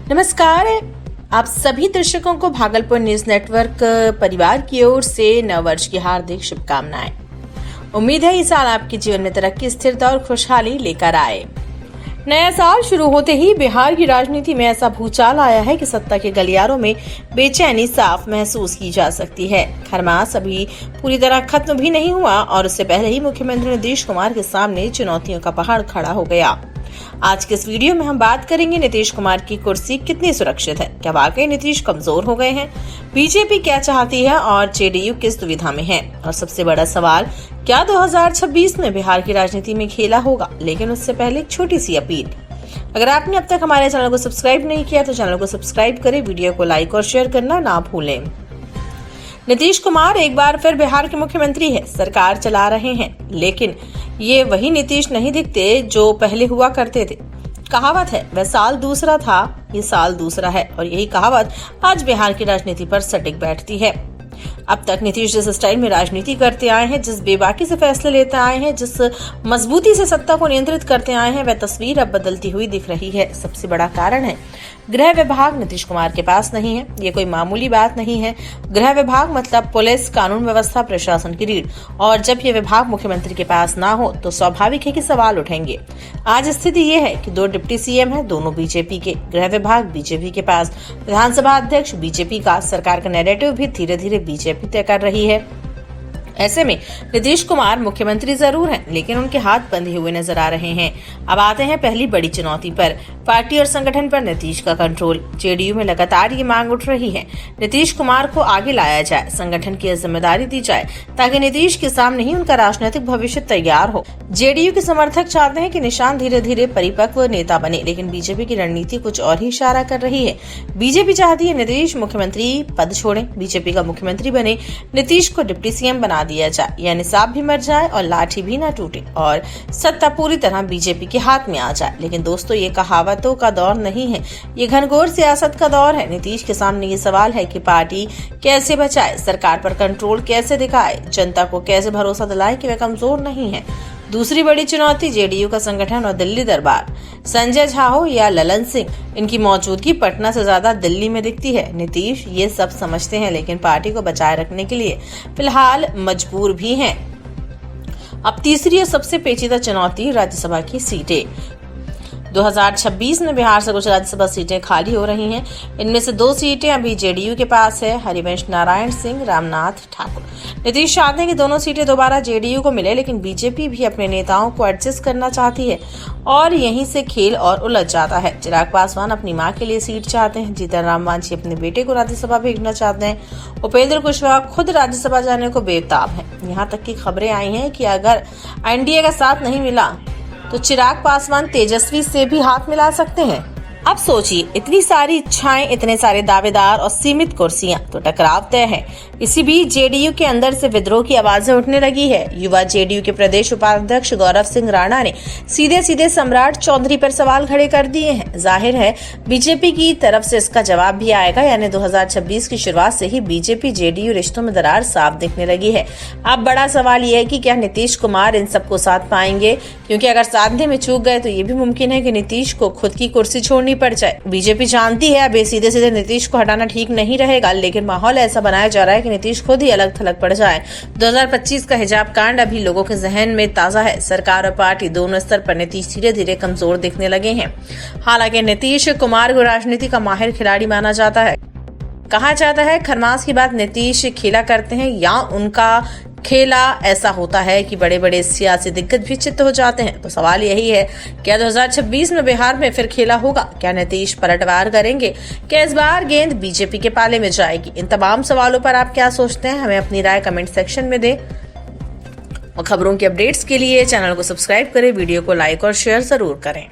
नमस्कार, आप सभी दर्शकों को भागलपुर न्यूज नेटवर्क परिवार की ओर से नववर्ष की हार्दिक शुभकामनाएं। उम्मीद है इस साल आपके जीवन में तरक्की, स्थिरता और खुशहाली लेकर आए। नया साल शुरू होते ही बिहार की राजनीति में ऐसा भूचाल आया है कि सत्ता के गलियारों में बेचैनी साफ महसूस की जा सकती है। खरमास अभी पूरी तरह खत्म भी नहीं हुआ और उससे पहले ही मुख्यमंत्री नीतीश कुमार के सामने चुनौतियों का पहाड़ खड़ा हो गया। आज के इस वीडियो में हम बात करेंगे नीतीश कुमार की कुर्सी कितनी सुरक्षित है, क्या वाकई नीतीश कमजोर हो गए हैं, बीजेपी क्या चाहती है और जेडीयू किस दुविधा में है, और सबसे बड़ा सवाल, क्या 2026 में बिहार की राजनीति में खेला होगा। लेकिन उससे पहले एक छोटी सी अपील, अगर आपने अब तक हमारे चैनल को सब्सक्राइब नहीं किया तो चैनल को सब्सक्राइब करें, वीडियो को लाइक और शेयर करना ना भूलें। नीतीश कुमार एक बार फिर बिहार के मुख्यमंत्री है, सरकार चला रहे हैं, लेकिन ये वही नीतीश नहीं दिखते जो पहले हुआ करते थे। कहावत है, वह साल दूसरा था, ये साल दूसरा है, और यही कहावत आज बिहार की राजनीति पर सटीक बैठती है। अब तक नीतीश जिस स्टाइल में राजनीति करते आए हैं, जिस बेबाकी से फैसले लेते आए हैं, जिस मजबूती से सत्ता को नियंत्रित करते आए हैं, वह तस्वीर अब बदलती हुई दिख रही है। सबसे बड़ा कारण है, गृह विभाग नीतीश कुमार के पास नहीं है। ये कोई मामूली बात नहीं है। गृह विभाग मतलब पुलिस, कानून व्यवस्था, प्रशासन की रीढ़, और जब ये विभाग मुख्यमंत्री के पास ना हो तो स्वाभाविक है कि सवाल उठेंगे। आज स्थिति ये है कि 2 डिप्टी सीएम हैं, दोनों बीजेपी के, गृह विभाग बीजेपी के पास, विधानसभा अध्यक्ष बीजेपी का, सरकार का नैरेटिव भी धीरे धीरे बीजेपी तय कर रही है। ऐसे में नीतीश कुमार मुख्यमंत्री जरूर हैं, लेकिन उनके हाथ बंधे हुए नजर आ रहे हैं। अब आते हैं पहली बड़ी चुनौती पर, पार्टी और संगठन पर नीतीश का कंट्रोल। जेडीयू में लगातार ये मांग उठ रही है, नीतीश कुमार को आगे लाया जाए, संगठन की जिम्मेदारी दी जाए, ताकि नीतीश के सामने ही उनका राजनीतिक भविष्य तैयार हो। जेडीयू के समर्थक चाहते हैं कि निशान धीरे धीरे परिपक्व नेता बने, लेकिन बीजेपी की रणनीति कुछ और ही इशारा कर रही है। बीजेपी चाहती है नीतीश मुख्यमंत्री पद छोड़े, बीजेपी का मुख्यमंत्री बने, नीतीश को डिप्टी सीएम बना दिया जाए, यानी सांप भी मर जाए और लाठी भी न टूटे और सत्ता पूरी तरह बीजेपी के हाथ में आ जाए। लेकिन दोस्तों, ये कहावतों का दौर नहीं है, ये घनघोर सियासत का दौर है। नीतीश के सामने ये सवाल है कि पार्टी कैसे बचाए, सरकार पर कंट्रोल कैसे दिखाए, जनता को कैसे भरोसा दिलाए कि वे कमजोर नहीं है। दूसरी बड़ी चुनौती, जेडीयू का संगठन और दिल्ली दरबार। संजय झा हो या ललन सिंह, इनकी मौजूदगी पटना से ज्यादा दिल्ली में दिखती है। नीतीश ये सब समझते हैं, लेकिन पार्टी को बचाए रखने के लिए फिलहाल मजबूर भी हैं। अब तीसरी और सबसे पेचीदा चुनौती, राज्यसभा की सीटें। 2026 में बिहार से कुछ राज्यसभा सीटें खाली हो रही हैं। इनमें से 2 सीटें अभी जेडीयू के पास है, हरिवंश नारायण सिंह, रामनाथ ठाकुर। नीतीश चाहते हैं कि दोनों सीटें दोबारा जेडीयू को मिले, लेकिन बीजेपी भी अपने नेताओं को एडजस्ट करना चाहती है और यहीं से खेल और उलझ जाता है। चिराग पासवान अपनी मां के लिए सीट चाहते हैं, जीतन राम मांझी अपने बेटे को राज्यसभा भेजना चाहते हैं, उपेंद्र कुशवाहा खुद राज्यसभा जाने को बेताब है। यहाँ तक की खबरें आई हैं कि अगर एनडीए का साथ नहीं मिला तो चिराग पासवान तेजस्वी से भी हाथ मिला सकते हैं। अब सोचिए, इतनी सारी इच्छाएं, इतने सारे दावेदार और सीमित कुर्सियां, तो टकराव तय है। इसी बीच जेडीयू के अंदर से विद्रोह की आवाजें उठने लगी है। युवा जेडीयू के प्रदेश उपाध्यक्ष गौरव सिंह राणा ने सीधे सीधे सम्राट चौधरी पर सवाल खड़े कर दिए हैं। जाहिर है बीजेपी की तरफ से इसका जवाब भी आएगा, यानी 2026 की शुरुआत से ही बीजेपी जेडीयू रिश्तों में दरार साफ दिखने लगी है। अब बड़ा सवाल यह है कि क्या नीतीश कुमार इन सबको साथ पाएंगे, क्योंकि अगर साधने में चूक गए तो ये भी मुमकिन है कि नीतीश को खुद की कुर्सी छोड़नी पड़ जाए। बीजेपी जानती है अब सीधे सीधे नीतीश को हटाना ठीक नहीं रहेगा, लेकिन माहौल ऐसा बनाया जा रहा है कि नीतीश खुद ही अलग थलग पड़ जाए। 2025 का हिजाब कांड अभी लोगों के जहन में ताजा है। सरकार और पार्टी दोनों स्तर पर नीतीश धीरे धीरे कमजोर दिखने लगे हैं। हालांकि नीतीश कुमार को राजनीति का माहिर खिलाड़ी माना जाता है। कहा जाता है खरमास की बात नीतीश खेला करते हैं, या उनका खेला ऐसा होता है कि बड़े बड़े सियासी दिग्गज भी चित्त हो जाते हैं। तो सवाल यही है, क्या 2026 में बिहार में फिर खेला होगा? क्या नीतीश पलटवार करेंगे? क्या इस बार गेंद बीजेपी के पाले में जाएगी? इन तमाम सवालों पर आप क्या सोचते हैं? हमें अपनी राय कमेंट सेक्शन में दें और खबरों की अपडेट्स के लिए चैनल को सब्सक्राइब करें, वीडियो को लाइक और शेयर जरूर करें।